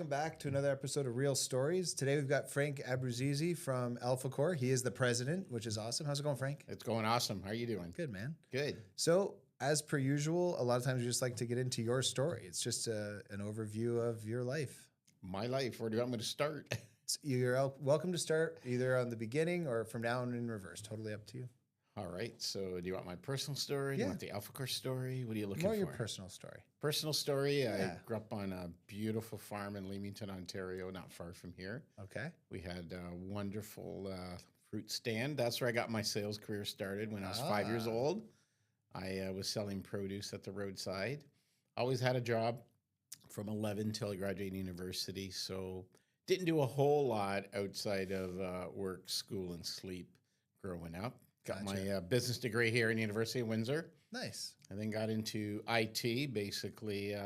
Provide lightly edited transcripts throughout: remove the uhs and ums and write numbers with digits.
welcome back to another episode of Real Stories. Today we've got Frank Abbruzzese from Alpha Core. He is the president, which is awesome. How's it going, Frank? It's going awesome. How are you doing? Good, man. Good. So, as per usual, a lot of times we just like to get into your story. It's just an overview of your life. My life. Where do you want me to start? You're welcome to start either on the beginning or from now on in reverse. Totally up to you. All right. So, do you want my personal story? Do you want the Alpha Core story? What are you looking More for? your personal story. Personal story. Yeah. I grew up on a beautiful farm in Leamington, Ontario, not far from here. Okay. We had a wonderful fruit stand. That's where I got my sales career started when I was 5 years old. I was selling produce at the roadside. Always had a job from 11 till I graduated university. So, didn't do a whole lot outside of work, school, and sleep growing up. Got my business degree here in the University of Windsor. Nice. And then got into IT basically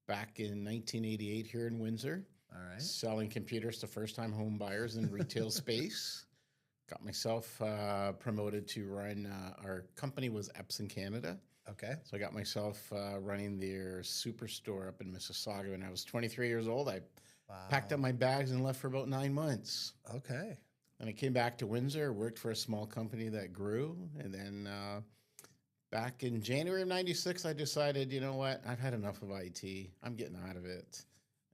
back in 1988 here in Windsor. All right. Selling computers to first-time home buyers in retail space. Got myself promoted to run, our company was Epson Canada. Okay. So I got myself running their superstore up in Mississauga when I was 23 years old. I packed up my bags and left for about 9 months. Okay. And I came back to Windsor, worked for a small company that grew. And then back in January of 96, I decided, you know what? I've had enough of IT. I'm getting out of it.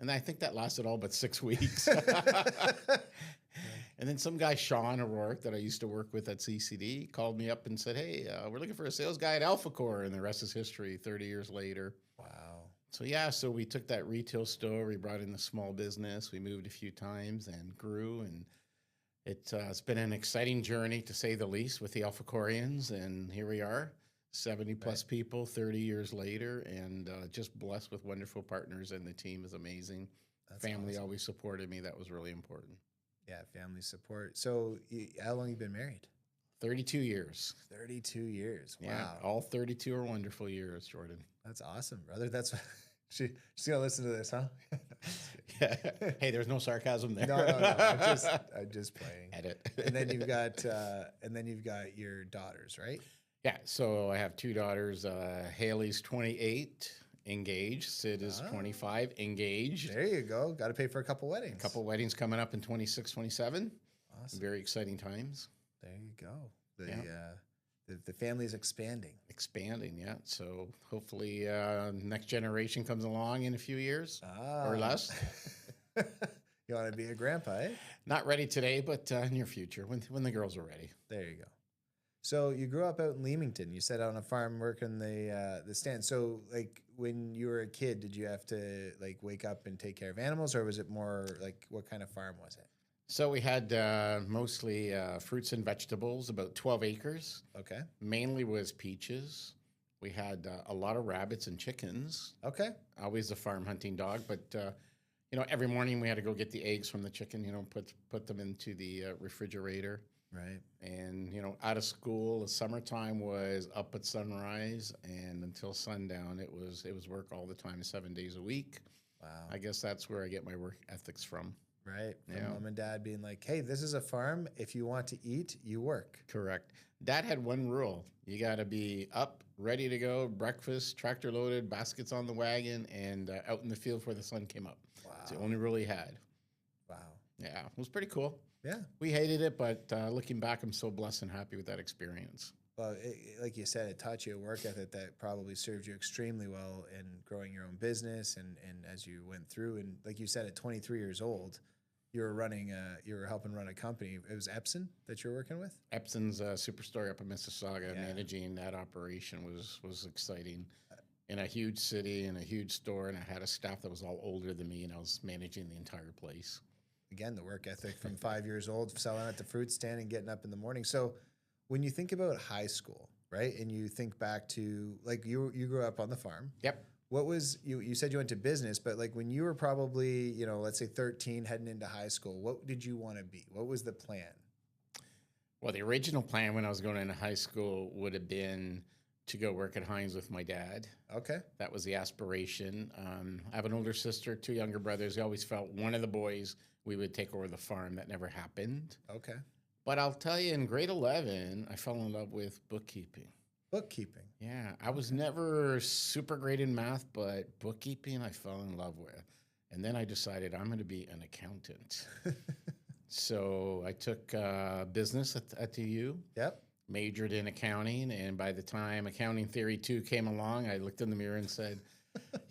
And I think that lasted all but 6 weeks. And then some guy, Sean O'Rourke, that I used to work with at CCD, called me up and said, hey, we're looking for a sales guy at Alpha Core. And the rest is history 30 years later. Wow. So we took that retail store. We brought in the small business. We moved a few times and grew. And it's been an exciting journey, to say the least, with the Alpha Corians. And here we are, 70 plus people, 30 years later, and just blessed with wonderful partners. And the team is amazing. Family awesome. Always supported me. That was really important. Yeah, family support. So how long have you been married? 32 years. 32 years. Wow. Yeah, all 32 are wonderful years, Jordan. That's awesome, brother. That's she's going to listen to this, huh? Yeah. Hey, there's no sarcasm there. No. I'm just playing. Edit. And then you've got your daughters, right? Yeah. So I have two daughters. Haley's 28, engaged. Sid is 25, engaged. There you go. Got to pay for a couple weddings. A couple weddings coming up in 26, 27. Awesome. Very exciting times. There you go. The family is expanding. Expanding, yeah. So hopefully next generation comes along in a few years or less. You want to be a grandpa, eh? Not ready today, but near future when the girls are ready. There you go. So you grew up out in Leamington. You said on a farm working the stand. So like when you were a kid, did you have to like wake up and take care of animals, or was it more like what kind of farm was it? So we had mostly fruits and vegetables, about 12 acres. Okay. Mainly was peaches. We had a lot of rabbits and chickens. Okay. Always a farm hunting dog, but every morning we had to go get the eggs from the chicken. Put them into the refrigerator. Right. And out of school, the summertime was up at sunrise and until sundown. It was work all the time, 7 days a week. Wow. I guess that's where I get my work ethics from. Right. From mom and dad being like, hey, this is a farm. If you want to eat, you work. Correct. Dad had one rule. You got to be up, ready to go, breakfast, tractor loaded, baskets on the wagon, and out in the field before the sun came up. Wow. It's the only rule he had. Wow. Yeah, it was pretty cool. Yeah. We hated it, but looking back, I'm so blessed and happy with that experience. Well, like you said, it taught you a work ethic that probably served you extremely well in growing your own business and as you went through. And like you said, at 23 years old, you were helping run a company. It was Epson that you were working with? Epson's superstore up in Mississauga. Yeah. Managing that operation was exciting. In a huge city, in a huge store, and I had a staff that was all older than me, and I was managing the entire place. Again, the work ethic from 5 years old, selling at the fruit stand and getting up in the morning. So when you think about high school, right, and you think back to, like, you grew up on the farm. Yep. What was, you said you went to business, but like when you were probably, let's say 13 heading into high school, what did you want to be? What was the plan? Well, the original plan when I was going into high school would have been to go work at Heinz with my dad. Okay. That was the aspiration. I have an older sister, two younger brothers. We always felt one of the boys, we would take over the farm. That never happened. Okay. But I'll tell you, in grade 11, I fell in love with bookkeeping. Bookkeeping. Yeah. I was never super great in math, but bookkeeping I fell in love with. And then I decided I'm going to be an accountant. So I took business at the U, Yep. majored in accounting. And by the time Accounting Theory 2 came along, I looked in the mirror and said,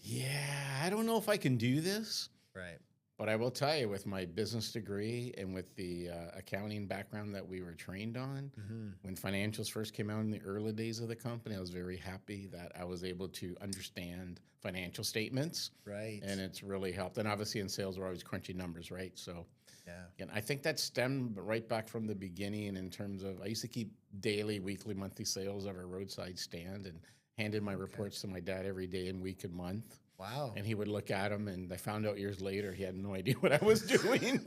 yeah, I don't know if I can do this. Right. But I will tell you, with my business degree and with the accounting background that we were trained on, when financials first came out in the early days of the company, I was very happy that I was able to understand financial statements. Right. And it's really helped. And obviously in sales, we're always crunching numbers, right? So, Yeah. and I think that stemmed right back from the beginning in terms of, I used to keep daily, weekly, monthly sales of our roadside stand and handed my reports to my dad every day and week and month. Wow. And he would look at them, and I found out years later he had no idea what I was doing.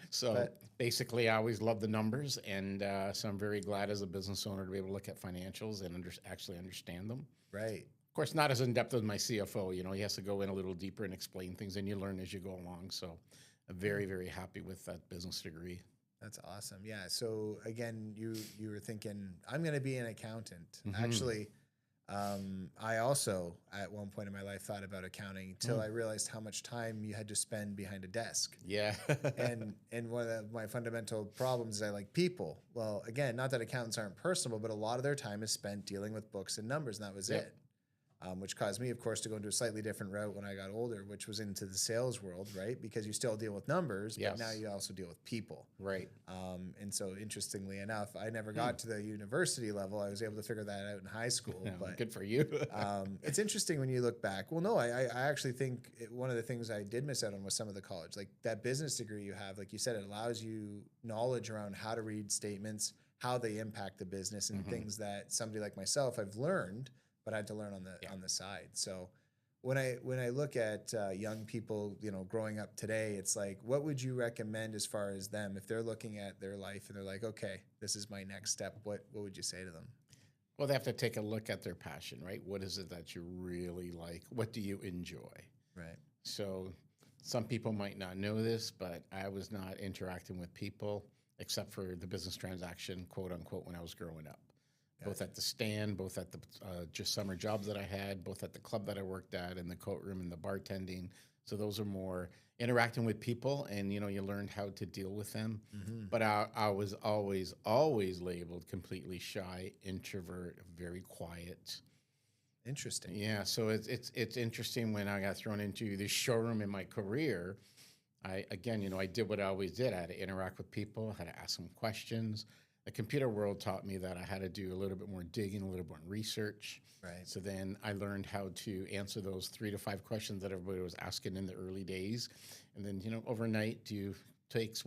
So basically, I always loved the numbers, and so I'm very glad as a business owner to be able to look at financials and actually understand them. Right. Of course, not as in depth as my CFO. You know, he has to go in a little deeper and explain things, and you learn as you go along. So I'm very, very happy with that business degree. That's awesome. Yeah. So again, you were thinking, I'm going to be an accountant. Actually, I also, at one point in my life, thought about accounting until I realized how much time you had to spend behind a desk. Yeah. and one of my fundamental problems is I like people. Well, again, not that accountants aren't personable, but a lot of their time is spent dealing with books and numbers, and that was it. Which caused me, of course, to go into a slightly different route when I got older, which was into the sales world, right? Because you still deal with numbers, but now you also deal with people. Right. And so, interestingly enough, I never got to the university level. I was able to figure that out in high school. Yeah, but good for you. it's interesting when you look back. Well, no, I actually think one of the things I did miss out on was some of the college. Like that business degree you have, like you said, it allows you knowledge around how to read statements, how they impact the business, and things that somebody like myself, I've learned, but I had to learn on the side. So when I look at young people, you know, growing up today, it's like, what would you recommend as far as them if they're looking at their life and they're like, okay, this is my next step? What would you say to them? Well, they have to take a look at their passion, right? What is it that you really like? What do you enjoy? Right. So some people might not know this, but I was not interacting with people except for the business transaction, quote unquote, when I was growing up. Both at the stand, both at the just summer jobs that I had, both at the club that I worked at, in the coat room, and the bartending. So those are more interacting with people, and you know, you learned how to deal with them. But I was always labeled completely shy, introvert, very quiet. Interesting. Yeah, so it's interesting when I got thrown into the showroom in my career. I did what I always did. I had to interact with people, I had to ask them questions. The computer world taught me that I had to do a little bit more digging, a little bit more research. Right. So then I learned how to answer those 3 to 5 questions that everybody was asking in the early days. And then, you know, overnight, takes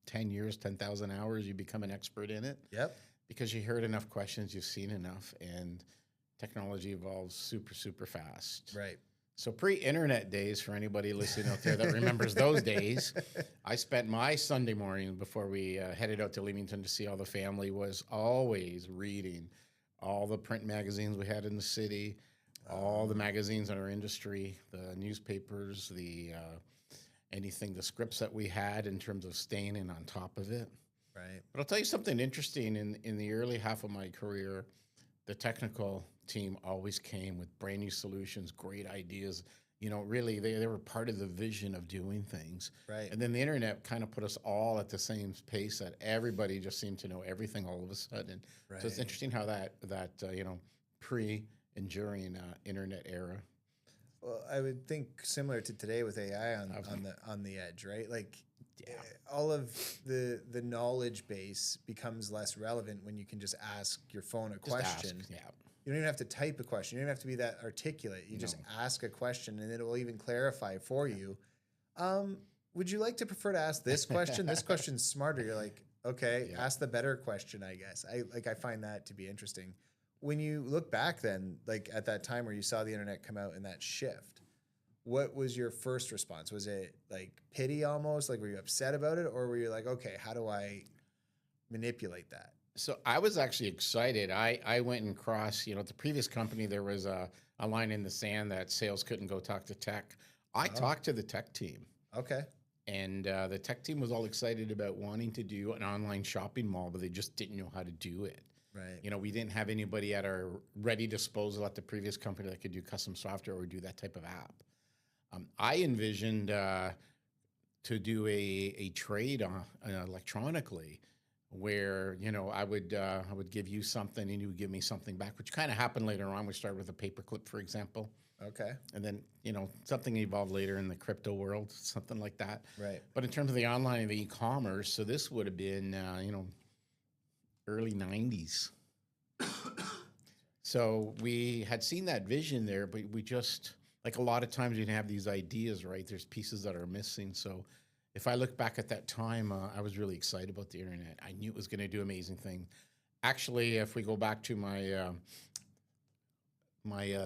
10 years, 10,000 hours, you become an expert in it. Yep. Because you heard enough questions, you've seen enough, and technology evolves super, super fast. Right. So pre-internet days, for anybody listening out there that remembers those days, I spent my Sunday morning before we headed out to Leamington to see all the family was always reading all the print magazines we had in the city, all the magazines in our industry, the newspapers, the the scripts that we had in terms of staying in on top of it. Right. But I'll tell you something interesting. In the early half of my career, the technical team always came with brand new solutions, great ideas. You know, really, they were part of the vision of doing things. Right. And then the internet kind of put us all at the same pace that everybody just seemed to know everything all of a sudden. Right. So it's interesting how that pre-enduring internet era. Well, I would think similar to today with AI on the edge, right? Like all of the knowledge base becomes less relevant when you can just ask your phone a question. Ask, yeah. You don't even have to type a question. You don't even have to be that articulate. You just ask a question and it will even clarify for you. Would you like to prefer to ask this question? This question's smarter. You're like, okay, ask the better question, I guess. I find that to be interesting. When you look back then, like at that time where you saw the internet come out and that shift, what was your first response? Was it like pity almost? Like were you upset about it? Or were you like, okay, how do I manipulate that? So I was actually excited. I went and crossed, at the previous company, there was a line in the sand that sales couldn't go talk to tech. I talked to the tech team. Okay. And the tech team was all excited about wanting to do an online shopping mall, but they just didn't know how to do it. Right. We didn't have anybody at our ready disposal at the previous company that could do custom software or do that type of app. I envisioned to do a trade electronically, where I would give you something and you would give me something back, which kind of happened later on. We started with a paperclip, for example, Okay. and then something evolved later in the crypto world, something like that. Right. But in terms of the online and the e-commerce, so this would have been early '90s. So we had seen that vision there, but we just, like a lot of times you have these ideas, right? There's pieces that are missing. So if I look back at that time, I was really excited about the internet. I knew it was going to do amazing things. Actually, if we go back to my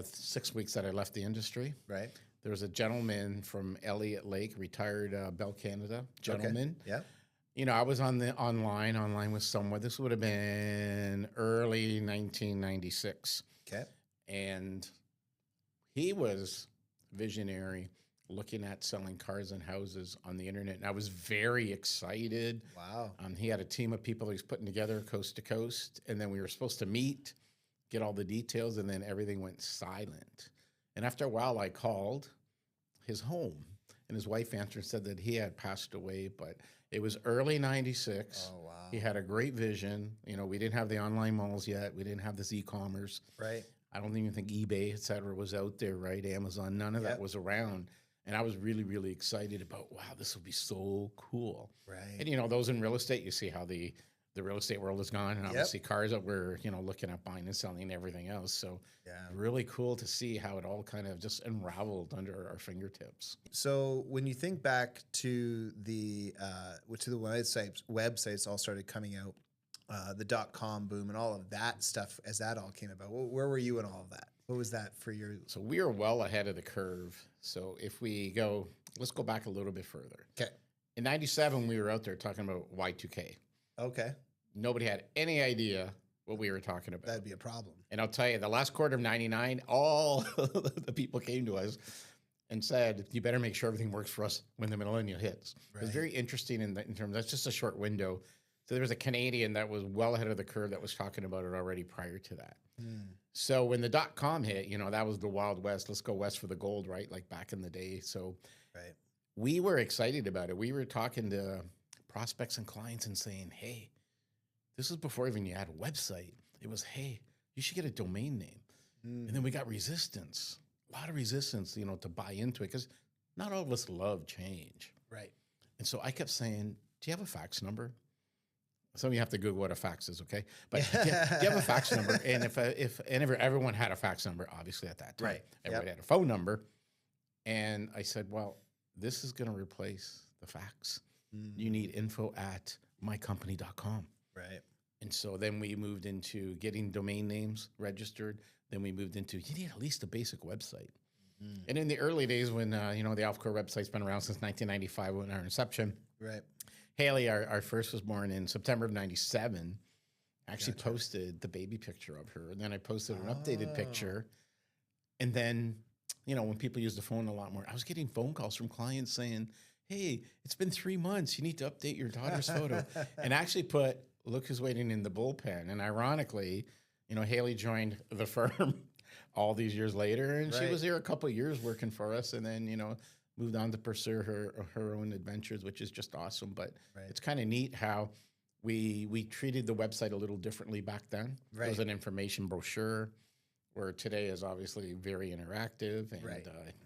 6 weeks that I left the industry, Right. there was a gentleman from Elliott Lake, retired Bell Canada gentleman. Okay. Yeah. I was on the online with someone. This would have been early 1996. Okay. And he was visionary, looking at selling cars and houses on the internet. And I was very excited. Wow. He had a team of people he was putting together coast to coast. And then we were supposed to meet, get all the details, and then everything went silent. And after a while, I called his home, and his wife answered and said that he had passed away, but it was early 96. Oh, wow. He had a great vision. We didn't have the online malls yet. We didn't have this e-commerce. Right. I don't even think eBay, et cetera, was out there, right? Amazon, none of that was around. And I was really, really excited about, wow, this will be so cool. Right. And, those in real estate, you see how the real estate world is gone. And obviously cars that we're, looking at buying and selling and everything else. So really cool to see how it all kind of just unraveled under our fingertips. So when you think back to the websites all started coming out, the .com boom and all of that stuff, as that all came about, where were you in all of that? What was that for your? So we are well ahead of the curve. So if we let's go back a little bit further. Okay. In 97, we were out there talking about Y2K. Okay. Nobody had any idea what we were talking about. That'd be a problem. And I'll tell you, the last quarter of 99, all the people came to us and said, you better make sure everything works for us when the millennial hits. Right. It was very interesting in terms, that's just a short window. So there was a Canadian that was well ahead of the curve that was talking about it already prior to that. So when the .com hit, that was the Wild West. Let's go west for the gold, right? Like back in the day. So we were excited about it. We were talking to prospects and clients and saying, hey, this is before even you had a website. It was, hey, you should get a domain name. And then we got resistance, a lot of resistance, to buy into it, because not all of us love change. Right. And so I kept saying, do you have a fax number? Some of you have to Google what a fax is, okay? But do you have a fax number? And if everyone had a fax number, obviously at that time, right. Everybody had a phone number. And I said, well, this is going to replace the fax. You need info@mycompany.com. Right. And so then we moved into getting domain names registered. Then we moved into, you need at least a basic website. And in the early days when, the Alphacore website's been around since 1995 when our inception. Right. Haley, our first, was born in September of 97. I actually posted the baby picture of her. And then I posted an updated picture. And then, when people use the phone a lot more, I was getting phone calls from clients saying, hey, it's been 3 months. You need to update your daughter's photo. And I actually put, look who's waiting in the bullpen. And ironically, Haley joined the firm all these years later. And she was here a couple of years working for us. And then, moved on to pursue her own adventures, which is just awesome. But it's kind of neat how we treated the website a little differently back then. Right. It was an information brochure, where today is obviously very interactive and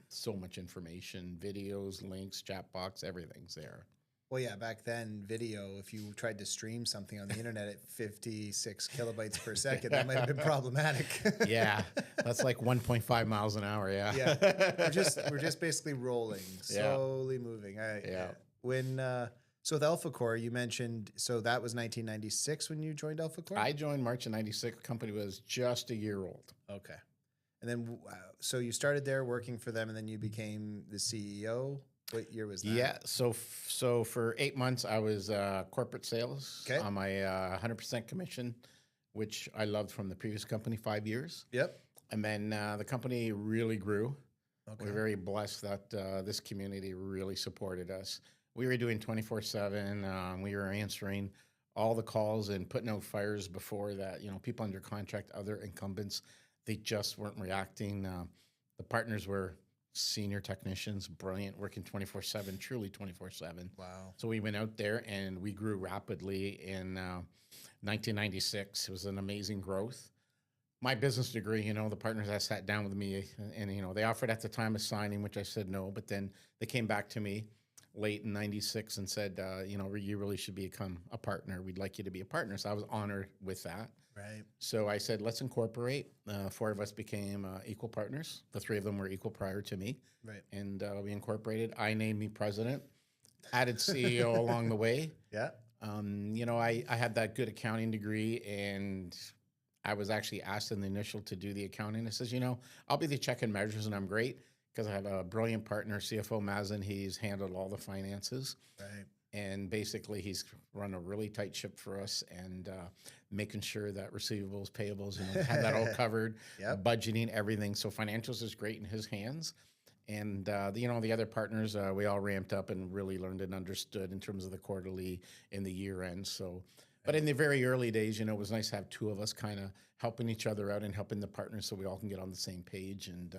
so much information, videos, links, chat box, everything's there. Well, yeah, back then, video, if you tried to stream something on the internet at 56 kilobytes per second, that might have been problematic. Yeah, that's like 1.5 miles an hour, Yeah, we're just basically rolling, slowly moving. So with AlphaCore, you mentioned, so that was 1996 when you joined AlphaCore? I joined March of 96. The company was just a year old. Okay. And then, so you started there working for them, and then you became the CEO. What year was that? Yeah, so for 8 months, I was corporate sales on my 100% commission, which I loved from the previous company, 5 years. Yep. And then the company really grew. Okay. We're very blessed that this community really supported us. We were doing 24/7. We were answering all the calls and putting out fires before that. People under contract, other incumbents, they just weren't reacting. The partners were senior technicians, brilliant, working 24/7, truly 24/7. Wow. So we went out there and we grew rapidly in 1996. It was an amazing growth. My business degree, the partners that sat down with me and, they offered at the time of signing, which I said no, but then they came back to me late in 96 and said, you really should become a partner. We'd like you to be a partner. So I was honored with that. Right. So I said, let's incorporate. 4 of us became equal partners. The 3 of them were equal prior to me. Right. And we incorporated. I named me president, added CEO along the way. Yeah. I had that good accounting degree, and I was actually asked in the initial to do the accounting. It says, I'll be the check and measures, and I'm great because I have a brilliant partner, CFO Mazen. He's handled all the finances. Right. And basically, he's run a really tight ship for us and making sure that receivables, payables, have that all covered, Yep. budgeting, everything. So financials is great in his hands. And, the other partners, we all ramped up and really learned and understood in terms of the quarterly and the year end. So, but in the very early days, it was nice to have 2 of us kind of helping each other out and helping the partners so we all can get on the same page. And,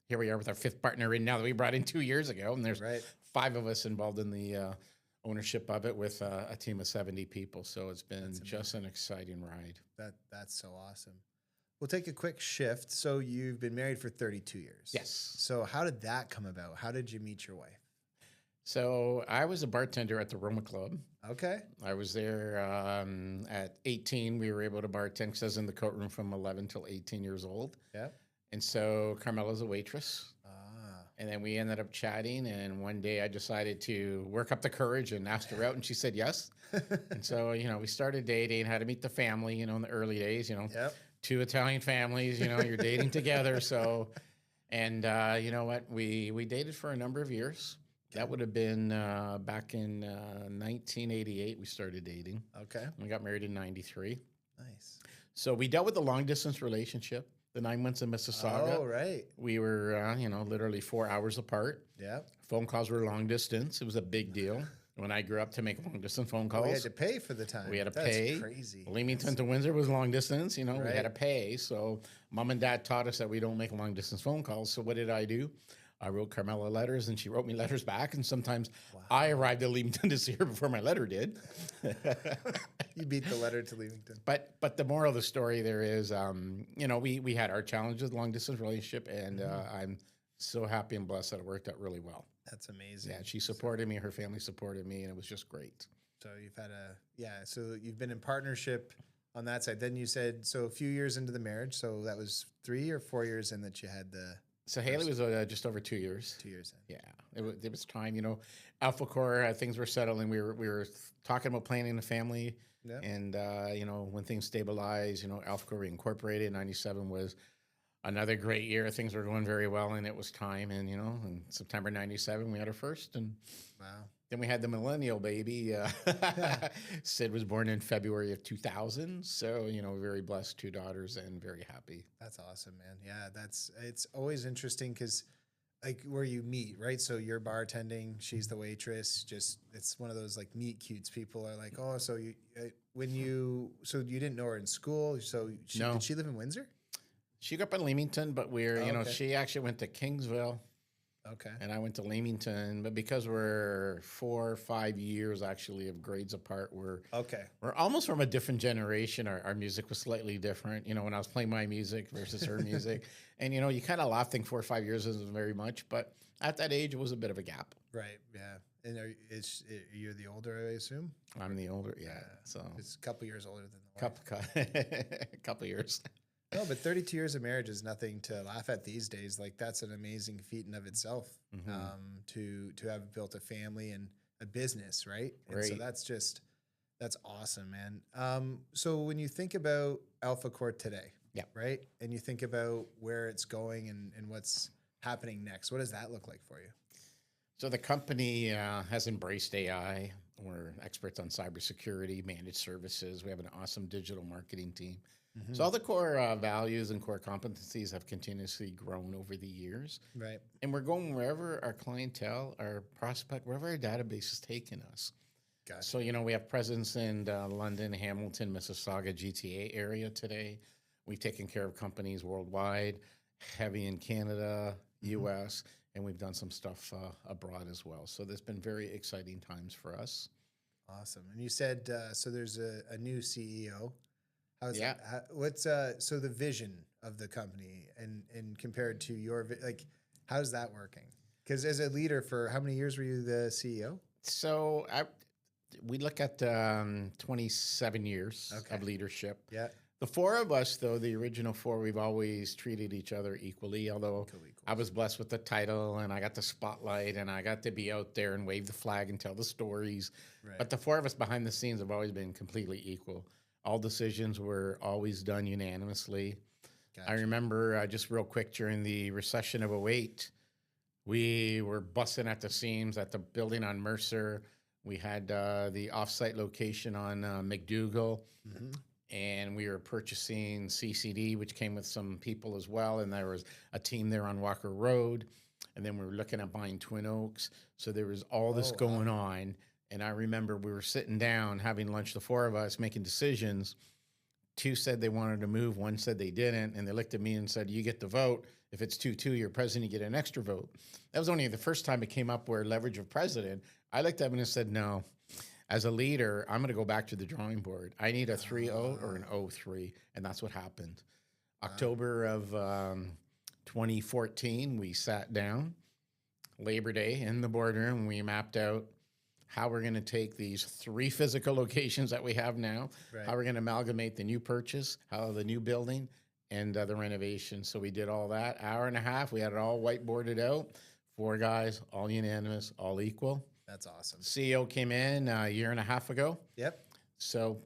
here we are with our 5th partner in now that we brought in 2 years ago. And there's Right. 5 of us involved in the ownership of it with a team of 70 people. So it's been just an exciting ride. That's so awesome. We'll take a quick shift. So you've been married for 32 years. Yes. So how did that come about? How did you meet your wife? So I was a bartender at the Roma Club. Okay. I was there at 18. We were able to bartend because I was in the courtroom from 11 till 18 years old. Yeah. And so Carmela's a waitress. And then we ended up chatting. And one day I decided to work up the courage and asked her out. And she said yes. And so, we started dating, had to meet the family, in the early days, Yep. 2 Italian families, you're dating together. So, and you know what? We dated for a number of years. That would have been back in 1988 we started dating. Okay. We got married in 93. Nice. So we dealt with the long distance relationship, the 9 months in Mississauga. Oh, right. We were, literally 4 hours apart. Yeah. Phone calls were long distance. It was a big deal when I grew up to make long distance phone calls. We had to pay for the time. We had to That's pay. crazy. Leamington to Windsor was long distance. We Right. had to pay. So mom and dad taught us that we don't make long distance phone calls. So what did I do? I wrote Carmela letters, and she wrote me letters back. And sometimes I arrived at Leamington to see her before my letter did. You beat the letter to Leamington. But the moral of the story there is, we had our challenges, long distance relationship, and I'm so happy and blessed that it worked out really well. That's amazing. Yeah, she supported me, her family supported me, and it was just great. So you've had so you've been in partnership on that side. Then you said, so a few years into the marriage, so that was 3 or 4 years in that you had the... So Haley was just over 2 years. 2 years in. Yeah, it was time. Alpha Core, things were settling. We were talking about planning a family, Yeah. and when things stabilized, Alpha Core reincorporated. 97 was another great year. Things were going very well, and it was time. And in September 97, we had our first, and Wow. then we had the millennial baby. Sid was born in February of 2000. So, very blessed, 2 daughters, and very happy. That's awesome, man. Yeah, it's always interesting because like where you meet, right? So you're bartending, she's the waitress. Just it's one of those like meet cutes. People are like, oh, so you so you didn't know her in school. So No. Did she live in Windsor? She grew up in Leamington, but okay. she actually went to Kingsville. Okay. And I went to Leamington, but because we're 4 or 5 years actually of grades apart, we're almost from a different generation. Our music was slightly different, when I was playing my music versus her music. And, you kind of laugh, think 4 or 5 years isn't very much, but at that age, it was a bit of a gap. Right. Yeah. And you're the older, I assume? I'm the older, yeah. So it's a couple years older than the wife. couple years. No, but 32 years of marriage is nothing to laugh at these days. Like that's an amazing feat in of itself, to have built a family and a business, right? And so that's awesome, man. So when you think about Alpha Core today, right, and you think about where it's going and what's happening next, what does that look like for you? So the company has embraced AI. We're experts on cybersecurity, managed services. We have an awesome digital marketing team. So all the core values and core competencies have continuously grown over the years. Right. And we're going wherever our clientele, our prospect, wherever our database is taking us. Gotcha. So, we have presence in London, Hamilton, Mississauga, GTA area today. We've taken care of companies worldwide, heavy in Canada, US, and we've done some stuff abroad as well. So there's been very exciting times for us. Awesome. And you said so there's a new CEO. How's Yeah. what's so the vision of the company and compared to your like how's that working? Because as a leader for how many years were you the CEO? So we look at 27 years Okay. of leadership. Yeah. The four of us, though, the original four, we've always treated each other equally, although I was blessed with the title and I got the spotlight and I got to be out there and wave the flag and tell the stories. Right. But the four of us behind the scenes have always been completely equal. All decisions were always done unanimously. Gotcha. I remember just real quick during the recession of '08, we were busting at the seams at the building on Mercer. We had the offsite location on McDougall. Mm-hmm. And we were purchasing CCD, which came with some people as well. And there was a team there on Walker Road. And then we were looking at buying Twin Oaks. So there was all this going on. And I remember we were sitting down having lunch, the four of us making decisions. Two said they wanted to move. One said they didn't. And they looked at me and said, you get the vote. If it's 2-2, you're president, you get an extra vote. That was only the first time it came up where leverage of president. I looked at them and said, no. As a leader, I'm going to go back to the drawing board. I need a 3-0 or an 0-3, and that's what happened. October of 2014, we sat down, Labor Day, in the boardroom. We mapped out how we're going to take these 3 physical locations that we have now, how we're going to amalgamate the new purchase, how the new building, and the renovation. So we did all that. Hour and a half, we had it all whiteboarded out. 4 guys, all unanimous, all equal. That's awesome. CEO came in a year and a half ago. Yep. So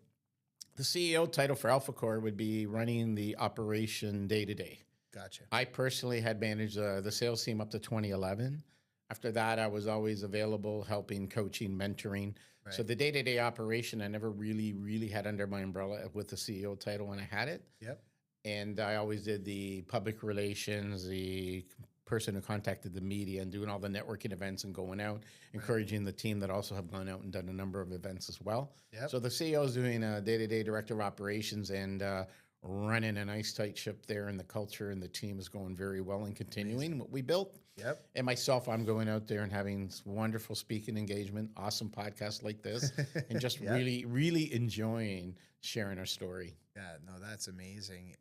the CEO title for AlphaCore would be running the operation day to day. Gotcha. I personally had managed the sales team up to 2011. After that, I was always available, helping, coaching, mentoring. Right. So the day-to-day operation, I never really had under my umbrella with the CEO title when I had it. Yep. And I always did the public relations, the person who contacted the media and doing all the networking events and going out, encouraging the team that also have gone out and done a number of events as well. Yep. So the CEO is doing a day-to-day director of operations and running a nice tight ship there, and the culture and the team is going very well and continuing what we built. Yep. And myself, I'm going out there and having wonderful speaking engagement, awesome podcasts like this, and just really enjoying sharing our story. Yeah, no, that's amazing.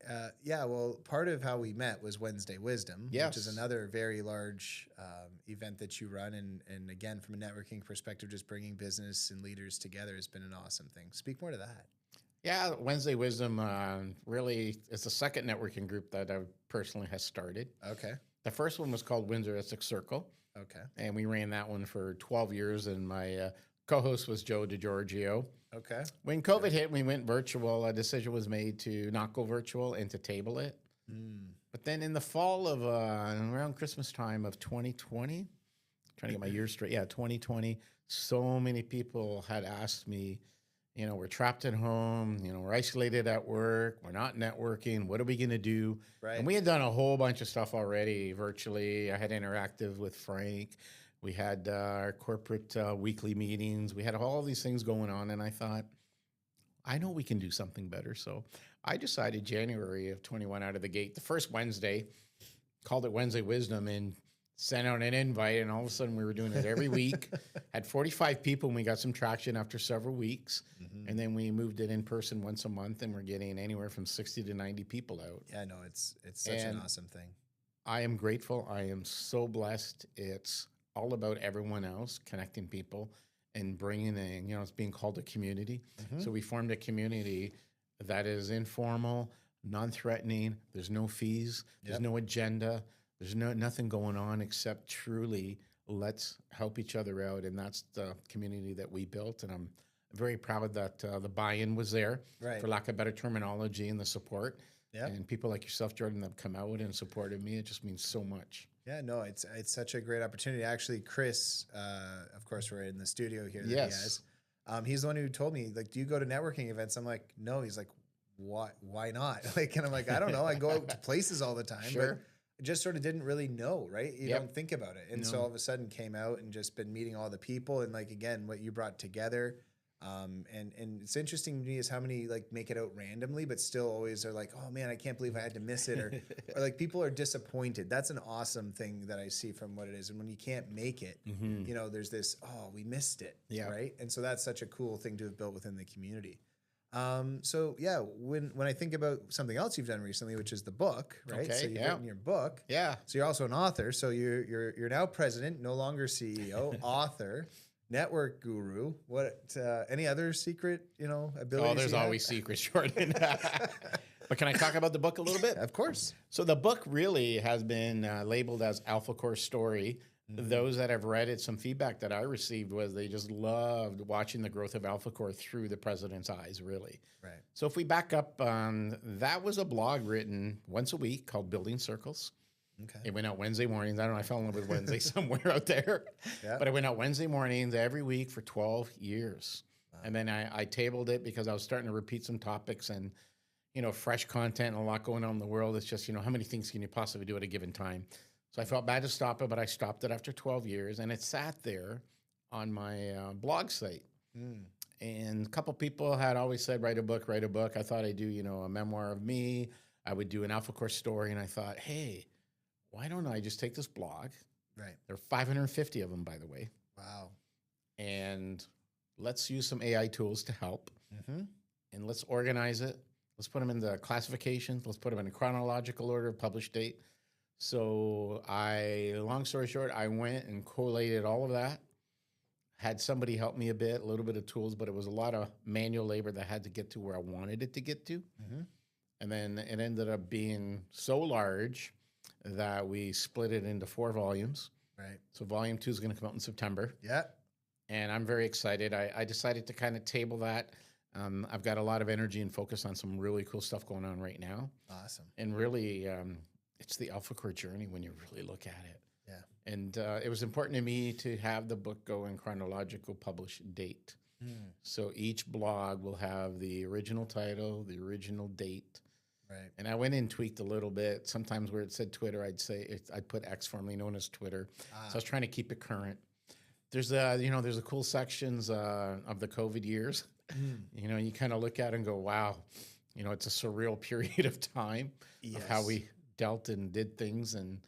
Well, part of how we met was Wednesday Wisdom, which is another very large event that you run. And again, from a networking perspective, just bringing business and leaders together has been an awesome thing. Speak more to that. Yeah, Wednesday Wisdom really is the second networking group that I personally has started. Okay. The first one was called Windsor-Essex Circle. Okay. And we ran that one for 12 years, and my co-host was Joe DiGiorgio. Okay. When COVID hit, we went virtual. A decision was made to not go virtual and to table it. But then in the fall of around Christmas time of 2020, trying to get my years straight. Yeah, 2020, so many people had asked me, we're trapped at home, we're isolated at work, we're not networking, what are we going to do? Right. And we had done a whole bunch of stuff already virtually. I had interactive with Frank. We had our corporate weekly meetings. We had all these things going on, and I thought, I know we can do something better. So I decided January of 21 out of the gate, the first Wednesday, called it Wednesday Wisdom, and sent out an invite, and all of a sudden we were doing it every week. Had 45 people, and we got some traction after several weeks. And then we moved it in person once a month, and we're getting anywhere from 60 to 90 people out. Yeah, no, it's such an awesome thing. I am grateful. I am so blessed. It's all about everyone else, connecting people and bringing in, it's being called a community. So we formed a community that is informal, non-threatening. There's no fees. There's no agenda. There's nothing going on except truly let's help each other out. And that's the community that we built. And I'm very proud that the buy-in was there, for lack of better terminology, and the support. And people like yourself, Jordan, that have come out and supported me. It just means so much. Yeah, no, it's such a great opportunity. Actually, Chris, of course, we're in the studio here that he has. He's the one who told me, like, do you go to networking events? I'm like, no. He's like, why not? And I'm like, I don't know. I go out to places all the time. But I just sort of didn't really know, right? You don't think about it. And so all of a sudden came out and just been meeting all the people. And like, again, what you brought together, And it's interesting to me is how many like make it out randomly, but still always are like, oh man, I can't believe I had to miss it, or like people are disappointed. That's an awesome thing that I see from what it is. And when you can't make it, you know, there's this, oh, we missed it, right? And so that's such a cool thing to have built within the community. So yeah, when I think about something else you've done recently, which is the book, right? So you've written your book. Yeah. So you're also an author. So you're now president, no longer CEO, author, network guru. What any other secret, you know, abilities? Oh, there's always secrets, Jordan. But can I talk about the book a little bit? Of course. So the book really has been labeled as Alpha Core Story. Those that have read it, some feedback that I received was they just loved watching the growth of Alpha Core through the president's eyes, really. Right. So if we back up, that was a blog written once a week called Building Circles. Okay. It went out Wednesday mornings. I don't know, I fell in love with Wednesday somewhere out there. Yeah. But it went out Wednesday mornings every week for 12 years. Wow. And then I tabled it because I was starting to repeat some topics and, you know, fresh content and a lot going on in the world. It's just, you know, how many things can you possibly do at a given time? So I felt bad to stop it, but I stopped it after 12 years. And it sat there on my blog site. And a couple people had always said, write a book, write a book. I thought I'd do, you know, a memoir of me. I would do an Alpha Core story. And I thought, hey, why don't I just take this blog? Right. There are 550 of them, by the way. Wow. And let's use some AI tools to help. And let's organize it. Let's put them in the classifications. Let's put them in a chronological order of published date. So long story short, I went and collated all of that. Had somebody help me a bit, a little bit of tools, but it was a lot of manual labor that had to get to where I wanted it to get to. And then it ended up being so large that we split it into 4 volumes. Right. So volume 2 is going to come out in September. Yeah. And I'm very excited. I decided to kind of table that. I've got a lot of energy and focus on some really cool stuff going on right now. Awesome. And really, it's the Alpha Core journey when you really look at it. Yeah. And it was important to me to have the book go in chronological publish date. So each blog will have the original title, the original date. Right. And I went in and tweaked a little bit. Sometimes where it said Twitter, I'd put X, formerly known as Twitter. So I was trying to keep it current. There's there's the cool sections of the COVID years. You know, you kind of look at it and go, wow, you know, it's a surreal period of time of how we dealt and did things, and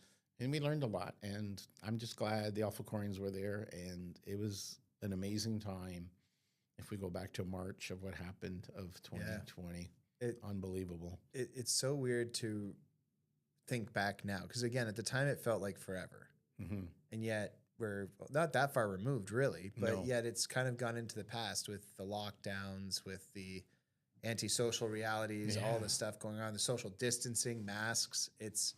we learned a lot. And I'm just glad the Alpha Corians were there, and it was an amazing time. If we go back to March of what happened of 2020, unbelievable. It's so weird to think back now, because again, at the time it felt like forever, and yet we're not that far removed, really. But yet it's kind of gone into the past with the lockdowns, with the antisocial realities, all the stuff going on, the social distancing, masks. It's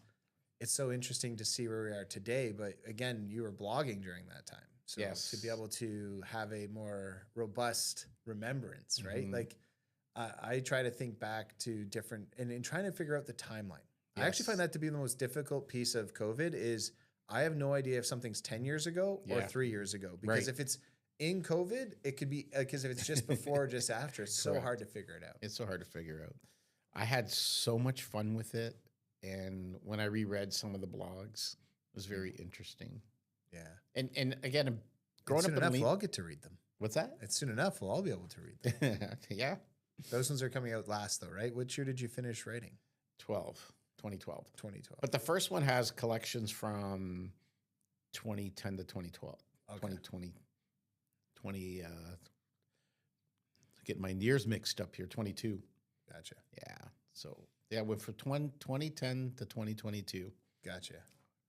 so interesting to see where we are today. But again, you were blogging during that time. So to be able to have a more robust remembrance, right? Like I try to think back to different, and in trying to figure out the timeline. I actually find that to be the most difficult piece of COVID is I have no idea if something's 10 years ago or 3 years ago. Because if it's in COVID, it could be, because if it's just before or just after, it's so hard to figure it out. It's so hard to figure out. I had so much fun with it. And when I reread some of the blogs, it was very interesting. Yeah. And again, growing soon up enough, in we'll all get to read them. What's that? It's soon enough. We'll all be able to read them. Yeah. Those ones are coming out last, though, right? What year did you finish writing? 2012. 2012. But the first one has collections from 2010 to 2012. Okay. 2020, get my years mixed up here, 22. Gotcha. Yeah. So, yeah, went from 2010 to 2022. Gotcha.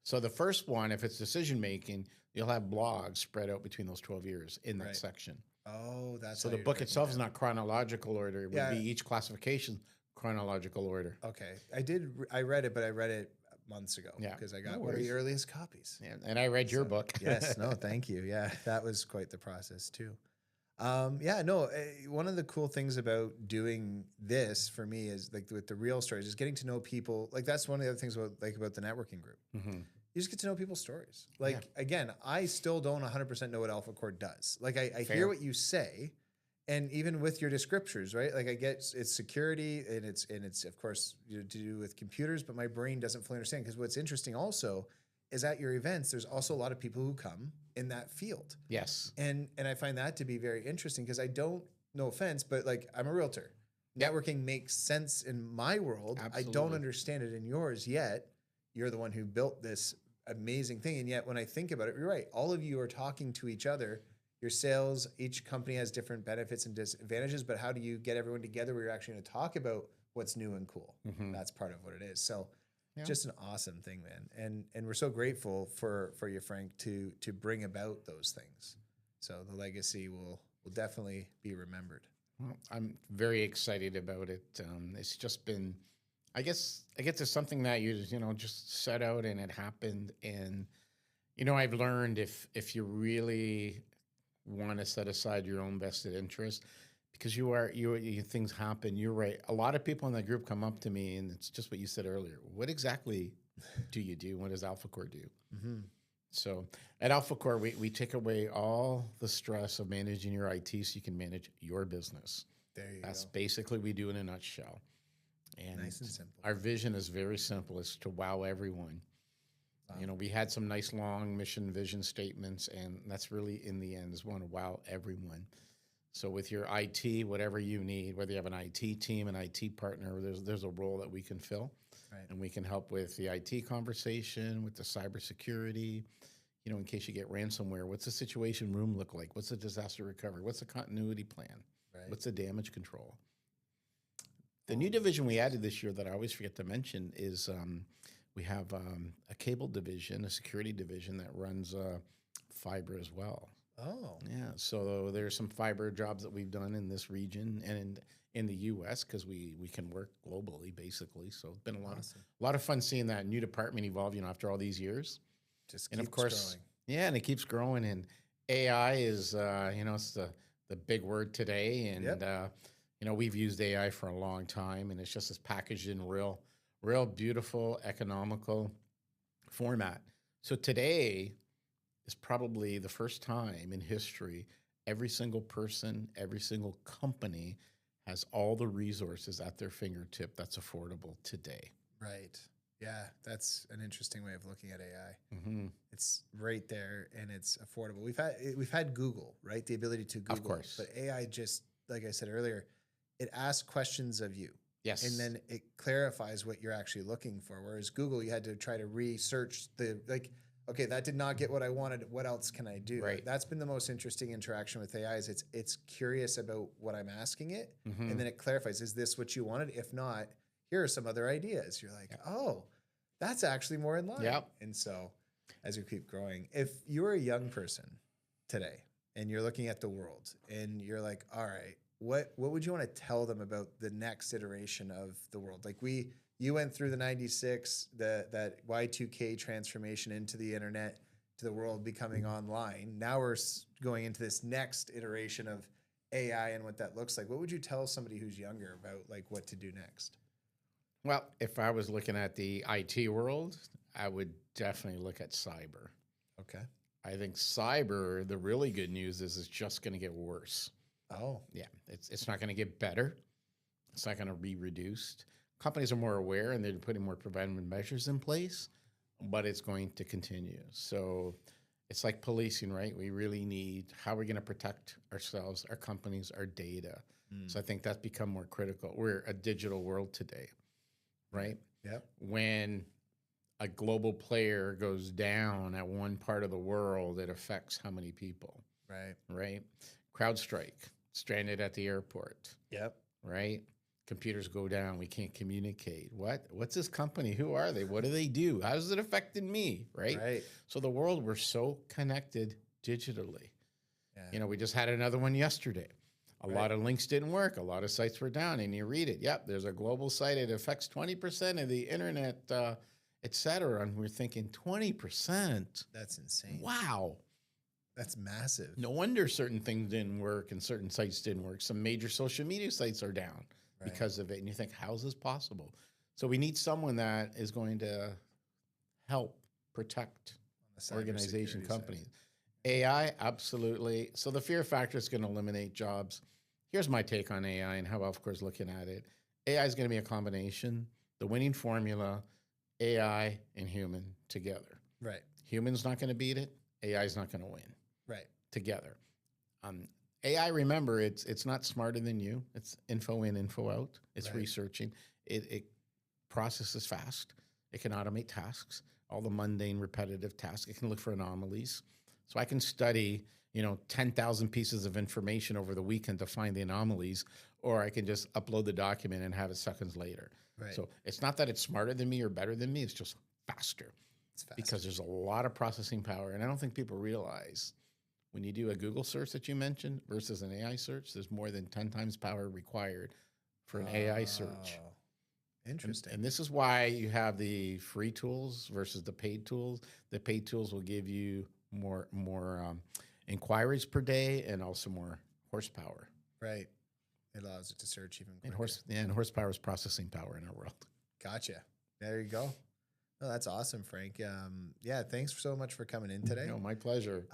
So the first one, if it's decision-making, you'll have blogs spread out between those 12 years in that section. Oh, that's so the book itself is not chronological order. It would be each classification chronological order. Okay. I read it, but I read it months ago because I got one of the earliest copies. Yeah, and I read your book. Yes. No, thank you. Yeah, that was quite the process too. One of the cool things about doing this for me is like with the real stories is getting to know people. Like that's one of the other things about the networking group. You just get to know people's stories. Like again, I still don't 100% know what Alpha Core does. Like I hear what you say, and even with your descriptors, right? Like I get it's security and it's of course to do with computers, but my brain doesn't fully understand because what's interesting also is at your events, there's also a lot of people who come in that field. Yes. And I find that to be very interesting because I don't, no offense, but like I'm a realtor. Yep. Networking makes sense in my world. Absolutely. I don't understand it in yours yet. You're the one who built this amazing thing. And yet when I think about it, you're right. All of you are talking to each other. Your sales, each company has different benefits and disadvantages, but how do you get everyone together where you're actually going to talk about what's new and cool? That's part of what it is. So just an awesome thing, man. And we're so grateful for you, Frank, to bring about those things. So the legacy will definitely be remembered. Well, I'm very excited about it. It's just been, I guess it's something that you just set out and it happened. And, I've learned if you really want to set aside your own vested interest, because things happen. You're right. A lot of people in that group come up to me, and it's just what you said earlier. What exactly do you do? What does AlphaCore do? So at AlphaCore, we take away all the stress of managing your IT so you can manage your business. That's basically what we do in a nutshell. And nice and simple. Our vision is very simple. It's to wow everyone. Wow. We had some nice long mission vision statements, and that's really in the end is we want to wow everyone. So with your IT, whatever you need, whether you have an IT team, an IT partner, there's a role that we can fill. Right. And we can help with the IT conversation, with the cybersecurity, in case you get ransomware, what's the situation room look like? What's the disaster recovery? What's the continuity plan? Right. What's the damage control? The new division we added this year that I always forget to mention is we have a cable division, a security division that runs fiber as well. Oh. Yeah. So there's some fiber jobs that we've done in this region and in the U.S. because we can work globally, basically. So it's been a lot of fun seeing that new department evolve, after all these years. Just and keeps of course, growing. Yeah, and it keeps growing. And AI is, it's the big word today. And, we've used AI for a long time, and it's just as packaged in real beautiful, economical format. So today is probably the first time in history every single person, every single company has all the resources at their fingertip that's affordable today. Right. Yeah, that's an interesting way of looking at AI. It's right there and it's affordable. We've had Google, right? The ability to Google. Of course. But AI just, like I said earlier, it asks questions of you. Yes. And then it clarifies what you're actually looking for. Whereas Google, you had to try to research okay, that did not get what I wanted. What else can I do? Right. That's been the most interesting interaction with AI is it's curious about what I'm asking it. And then it clarifies, is this what you wanted? If not, here are some other ideas. You're like, oh, that's actually more in line. Yep. And so as we keep growing, if you're a young person today and you're looking at the world and you're like, all right, what would you want to tell them about the next iteration of the world? Like you went through the 96, that Y2K transformation into the internet, to the world becoming online. Now we're going into this next iteration of AI and what that looks like. What would you tell somebody who's younger about like what to do next? Well, if I was looking at the IT world, I would definitely look at cyber. Okay. I think cyber, the really good news is it's just going to get worse. Oh. Yeah. It's not going to get better. It's not going to be reduced. Companies are more aware and they're putting more preventative measures in place, but it's going to continue. So it's like policing, right? We really need how we're going to protect ourselves, our companies, our data. So I think that's become more critical. We're a digital world today, right? Yep. When a global player goes down at one part of the world, it affects how many people? Right. Right? CrowdStrike, stranded at the airport. Yep. Right? Computers go down. We can't communicate. What's this company? Who are they? What do they do? How does it affect me? Right? Right. So the world, we're so connected digitally. Yeah. We just had another one yesterday. A lot of links didn't work. A lot of sites were down, and you read it. Yep, there's a global site. It affects 20% of the internet, et cetera. And we're thinking 20%. That's insane. Wow. That's massive. No wonder certain things didn't work and certain sites didn't work. Some major social media sites are down because of it. And you think, how is this possible? So we need someone that is going to help protect organization companies. AI, absolutely. So the fear factor is going to eliminate jobs. Here's my take on AI and how AlphaCore is looking at it. AI is going to be a combination, the winning formula, AI and human together. Right. Humans not going to beat it. AI is not going to win Right. together. Um, AI, remember, it's not smarter than you. It's info in, info out. It's Right. researching. It processes fast. It can automate tasks, all the mundane, repetitive tasks. It can look for anomalies. So I can study, 10,000 pieces of information over the weekend to find the anomalies, or I can just upload the document and have it seconds later. Right. So it's not that it's smarter than me or better than me. It's just faster. It's fast. Because there's a lot of processing power. And I don't think people realize when you do a Google search that you mentioned versus an AI search, there's more than 10 times power required for an AI search. Interesting. And this is why you have the free tools versus the paid tools. The paid tools will give you more inquiries per day and also more horsepower. Right. It allows it to search even quicker. And horsepower is processing power in our world. Gotcha. There you go. Oh, that's awesome, Frank. Yeah, thanks so much for coming in today. No, my pleasure.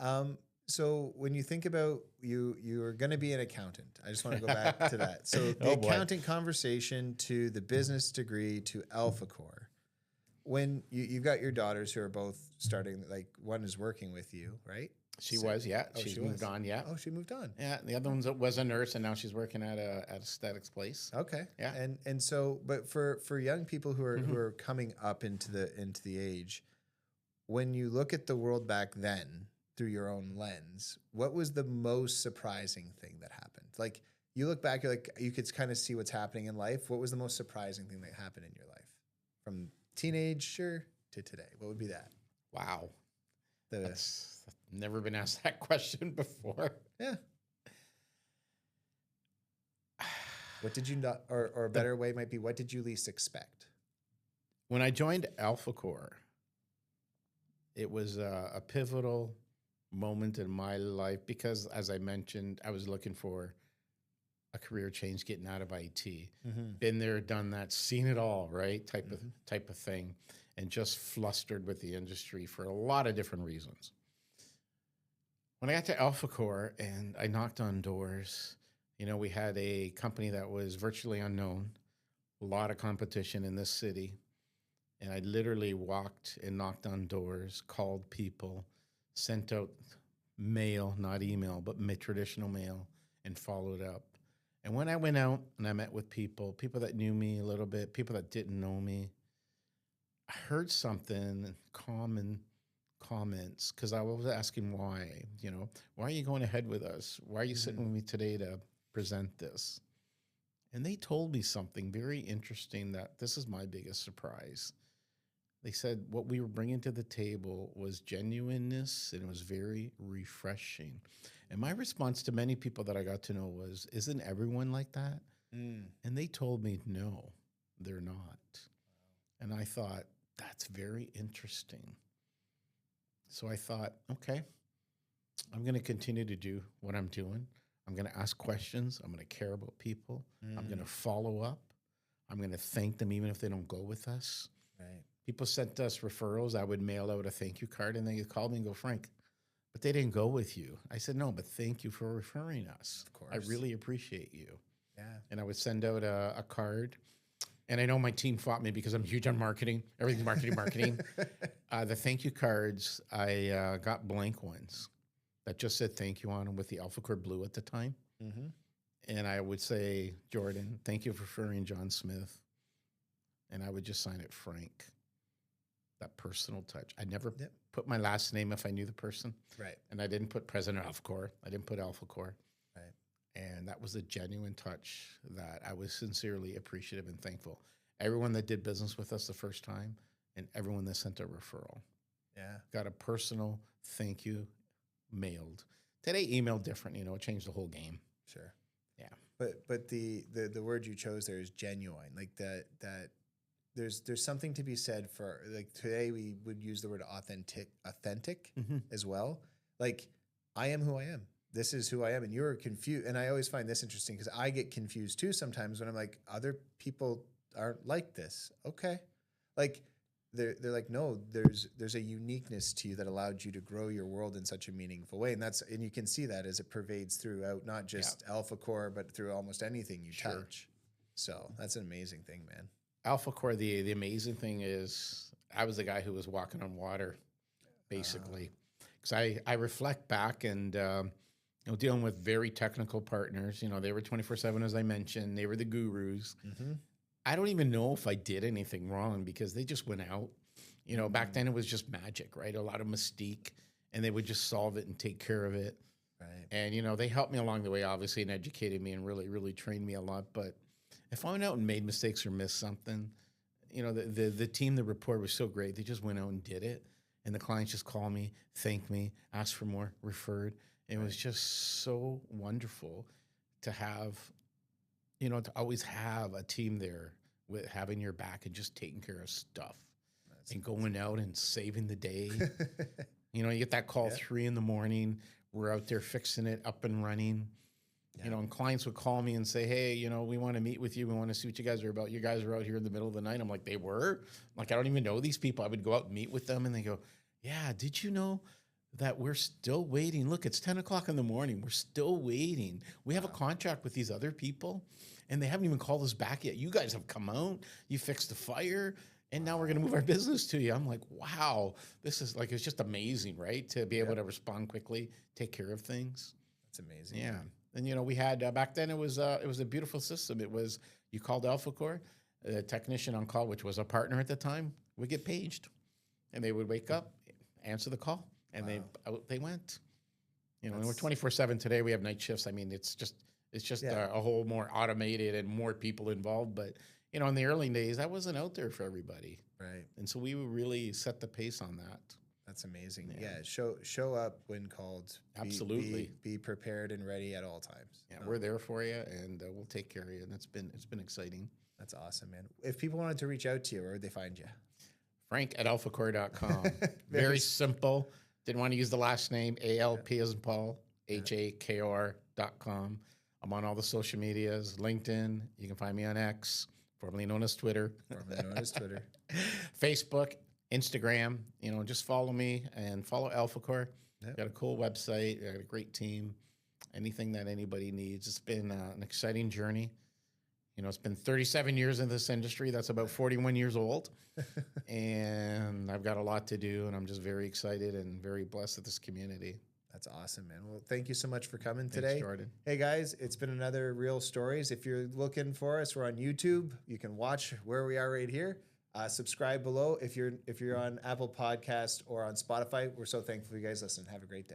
So when you think about you are going to be an accountant. I just want to go back to that. So the accounting conversation to the business degree to AlphaCore. When you've got your daughters who are both starting, like one is working with you, right? She was, yeah. She's moved on, yeah. Oh, she moved on. Yeah, the other one was a nurse, and now she's working at a aesthetics place. Okay. Yeah. And so, but for young people who are coming up into the age, when you look at the world back then through your own lens, what was the most surprising thing that happened? Like you look back, you're like you could kind of see what's happening in life. What was the most surprising thing that happened in your life, from teenager to today? What would be that? Wow. I've never been asked that question before. Yeah. What did you not, or a better way might be, what did you least expect? When I joined AlphaCore, it was a pivotal moment in my life because, as I mentioned, I was looking for a career change, getting out of IT. Been there, done that, seen it all, right? Type of thing, and just flustered with the industry for a lot of different reasons. When I got to AlphaCore and I knocked on doors, we had a company that was virtually unknown, a lot of competition in this city. And I literally walked and knocked on doors, called people, sent out mail, not email, but traditional mail, and followed up. And when I went out and I met with people that knew me a little bit, people that didn't know me, I heard something, common comments, because I was asking why, why are you going ahead with us? Why are you sitting with me today to present this? And they told me something very interesting that this is my biggest surprise. They said what we were bringing to the table was genuineness, and it was very refreshing. And my response to many people that I got to know was, isn't everyone like that? And they told me, no, they're not. And I thought, that's very interesting. So I thought, okay, I'm going to continue to do what I'm doing. I'm going to ask questions. I'm going to care about people. I'm going to follow up. I'm going to thank them even if they don't go with us. Right. People sent us referrals. I would mail out a thank you card, and they would call me and go, Frank, but they didn't go with you. I said, no, but thank you for referring us. Of course. I really appreciate you. Yeah. And I would send out a card. And I know my team fought me because I'm huge on marketing. Everything's marketing. The thank you cards, I got blank ones that just said thank you on them with the AlphaCore blue at the time. And I would say, Jordan, thank you for referring John Smith. And I would just sign it Frank. That personal touch. I never put my last name if I knew the person. Right. And I didn't put President AlphaCore. I didn't put AlphaCore. Right. And that was a genuine touch that I was sincerely appreciative and thankful. Everyone that did business with us the first time and everyone that sent a referral. Yeah. Got a personal thank you mailed. Today, email different, it changed the whole game. Sure. Yeah. But the word you chose there is genuine. Like that there's something to be said for, like, today we would use the word authentic as well. Like, I am who I am. This is who I am. And you're confused. And I always find this interesting because I get confused too sometimes when I'm like, other people aren't like this. Okay. Like they're like, no, there's a uniqueness to you that allowed you to grow your world in such a meaningful way. And you can see that as it pervades throughout, not just AlphaCore, but through almost anything you touch. So that's an amazing thing, man. AlphaCore, the amazing thing is I was the guy who was walking on water basically. Because I reflect back and, dealing with very technical partners, they were 24/7, as I mentioned, they were the gurus. I don't even know if I did anything wrong because they just went out. Back then it was just magic, right? A lot of mystique, and they would just solve it and take care of it. Right. And, they helped me along the way, obviously, and educated me and really, really trained me a lot. But if I went out and made mistakes or missed something, the team, the rapport was so great. They just went out and did it. And the clients just called me, thanked me, asked for more, referred. It was just so wonderful to have, to always have a team there with having your back and just taking care of stuff and going out and saving the day. You get that call 3 a.m. We're out there fixing it, up and running. And clients would call me and say, hey, we want to meet with you. We want to see what you guys are about. You guys are out here in the middle of the night. I'm like, they were? Like, I don't even know these people. I would go out and meet with them, and they go, yeah, did you know that we're still waiting? Look, it's 10 o'clock in the morning. We're still waiting. We have a contract with these other people, and they haven't even called us back yet. You guys have come out. You fixed the fire, and now we're going to move our business to you. I'm like, wow, this is like, it's just amazing, right? To be able to respond quickly, take care of things. That's amazing. Yeah. And, we had, back then it was a beautiful system. It was, you called AlphaCore, the technician on call, which was a partner at the time, would get paged, and they would wake up, answer the call, and they went. And we're 24/7 today. We have night shifts. I mean, it's just a whole more automated and more people involved. But in the early days, that wasn't out there for everybody, right? And so we would really set the pace on that. That's amazing. Yeah, show up when called. Absolutely, be prepared and ready at all times. Yeah, we're there for you, and we'll take care of you. And it's been exciting. That's awesome, man. If people wanted to reach out to you, where would they find you? Frank@alphacore.com. Very simple. Didn't want to use the last name, ALP as in Paul, HAKR.com. I'm on all the social medias, LinkedIn. You can find me on X, formerly known as Twitter. Facebook, Instagram. Just follow me and follow AlphaCore. Got a cool website. Got a great team. Anything that anybody needs. It's been an exciting journey. It's been 37 years in this industry. That's about 41 years old. And I've got a lot to do, and I'm just very excited and very blessed with this community. That's awesome, man. Well, thank you so much for coming today. Thanks, Jordan. Hey, guys, it's been another Real Stories. If you're looking for us, we're on YouTube. You can watch where we are right here. Subscribe below. If you're on Apple Podcast or on Spotify, we're so thankful you guys listen. Have a great day.